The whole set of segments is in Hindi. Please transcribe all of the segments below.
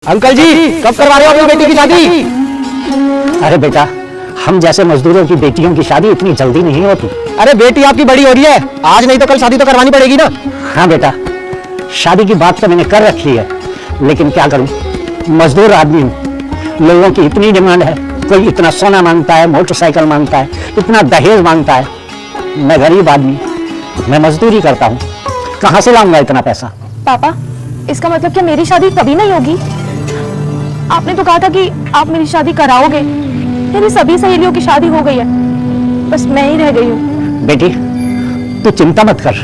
अंकल जी कब करवा रहे हो अपनी बेटी की शादी? अरे बेटा, हम जैसे मजदूरों की बेटियों की शादी इतनी जल्दी नहीं होती। अरे बेटी आपकी बड़ी हो रही है, आज नहीं तो कल शादी तो करवानी पड़ेगी ना। हाँ बेटा, शादी की बात तो मैंने कर रखी है, लेकिन क्या करूं, मजदूर आदमी हूं। लोगों की इतनी डिमांड है, कोई इतना सोना मांगता है, मोटरसाइकिल मांगता है, इतना दहेज मांगता है। मैं गरीब आदमी, मैं मजदूरी करता हूँ, कहाँ से लाऊंगा इतना पैसा? पापा, इसका मतलब क्या मेरी शादी कभी नहीं होगी? आपने तो कहा था कि आप मेरी शादी कराओगे। मेरी सभी सहेलियों की शादी हो गई है, बस मैं ही रह गई हूँ। बेटी तू चिंता मत कर,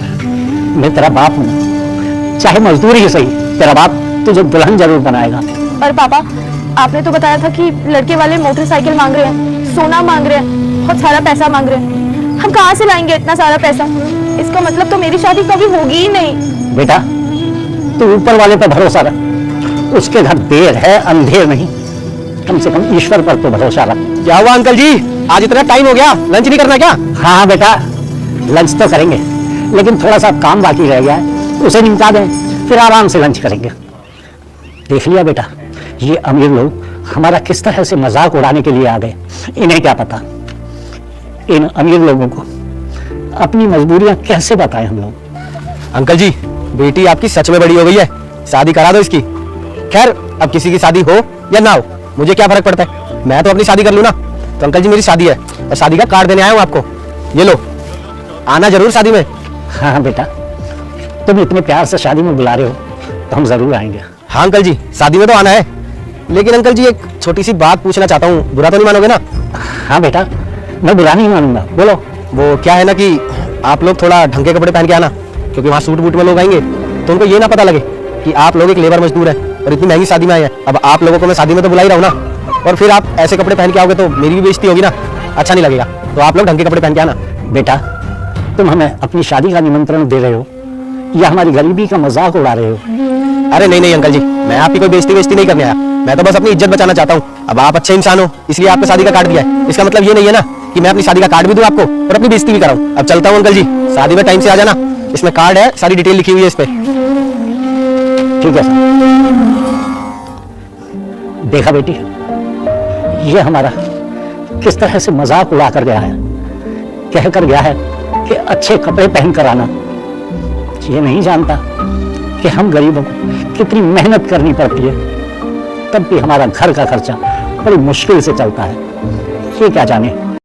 मैं तेरा बाप हूँ, चाहे मजदूरी ही सही, तेरा बाप तुझे दुल्हन जरूर बनाएगा। पर पापा, आपने तो बताया था कि लड़के वाले मोटरसाइकिल मांग रहे हैं, सोना मांग रहे हैं, बहुत सारा पैसा मांग रहे हैं। हम कहाँ से लाएंगे इतना सारा पैसा? इसका मतलब तो मेरी शादी कभी होगी ही नहीं। बेटा तू ऊपर वाले पर भरोसा रख, उसके घर देर है अंधेर नहीं, कम से कम ईश्वर पर तो भरोसा रख। क्या हुआ अंकल जी, आज इतना टाइम हो गया, लंच नहीं करना क्या? हाँ बेटा, लंच तो करेंगे, लेकिन थोड़ा सा काम बाकी रह गया है, उसे निपटा दें, फिर आराम से लंच करेंगे। देख लिया बेटा, ये अमीर लोग हमारा किस तरह से मजाक उड़ाने के लिए आ गए। इन्हें क्या पता, इन अमीर लोगों को अपनी मजबूरियां कैसे बताएं हम लोग। अंकल जी, बेटी आपकी सच में बड़ी हो गई है, शादी करा दो इसकी। खैर, अब किसी की शादी हो या ना हो, मुझे क्या फर्क पड़ता है, मैं तो अपनी शादी कर लूँ ना। तो अंकल जी मेरी शादी है और शादी का कार्ड देने आया हूँ आपको, ये लो, आना जरूर शादी में। हाँ बेटा, तुम इतने प्यार से शादी में बुला रहे हो तो हम जरूर आएंगे। हाँ अंकल जी, शादी में तो आना है, लेकिन अंकल जी एक छोटी सी बात पूछना चाहता हूँ, बुरा तो नहीं मानोगे ना? हाँ बेटा, मैं बुरा नहीं मानूंगा, बोलो। वो क्या है ना कि आप लोग थोड़ा ढंग के कपड़े पहन के आना, क्योंकि वहाँ सूट बूट में लोग आएंगे तो उनको ये ना पता लगे कि आप लोग एक लेबर मजदूर है और इतनी महंगी शादी में आए हैं। अब आप लोगों को मैं शादी में तो बुला ही रहा हूँ ना, और फिर आप ऐसे कपड़े पहन के आओगे तो मेरी भी बेइज्जती होगी ना, अच्छा नहीं लगेगा। तो आप लोग ढंग के कपड़े पहन के आना। बेटा तुम हमें अपनी शादी का निमंत्रण दे रहे हो या हमारी गरीबी का मजाक उड़ा रहे हो? अरे नहीं नहीं अंकल जी, मैं आपकी कोई बेइज्जती नहीं करने आया, मैं तो बस अपनी इज्जत बचाना चाहता हूँ। अब आप अच्छे इंसान हो, इसलिए आपको शादी का कार्ड दिया है, इसका मतलब ये नहीं है ना कि मैं अपनी शादी का कार्ड भी दूं आपको और अपनी बेइज्जती भी कराऊं। अब चलता हूँ अंकल जी, शादी में टाइम से आ जाना, इसमें कार्ड है, सारी डिटेल लिखी हुई है इस पे। ठीक है सर। देखा बेटी, ये हमारा किस तरह से मजाक उड़ा कर गया है, कह कर गया है कि अच्छे कपड़े पहन कर आना। ये नहीं जानता कि हम गरीबों को कितनी मेहनत करनी पड़ती है, तब भी हमारा घर का खर्चा बड़ी मुश्किल से चलता है। ये क्या जाने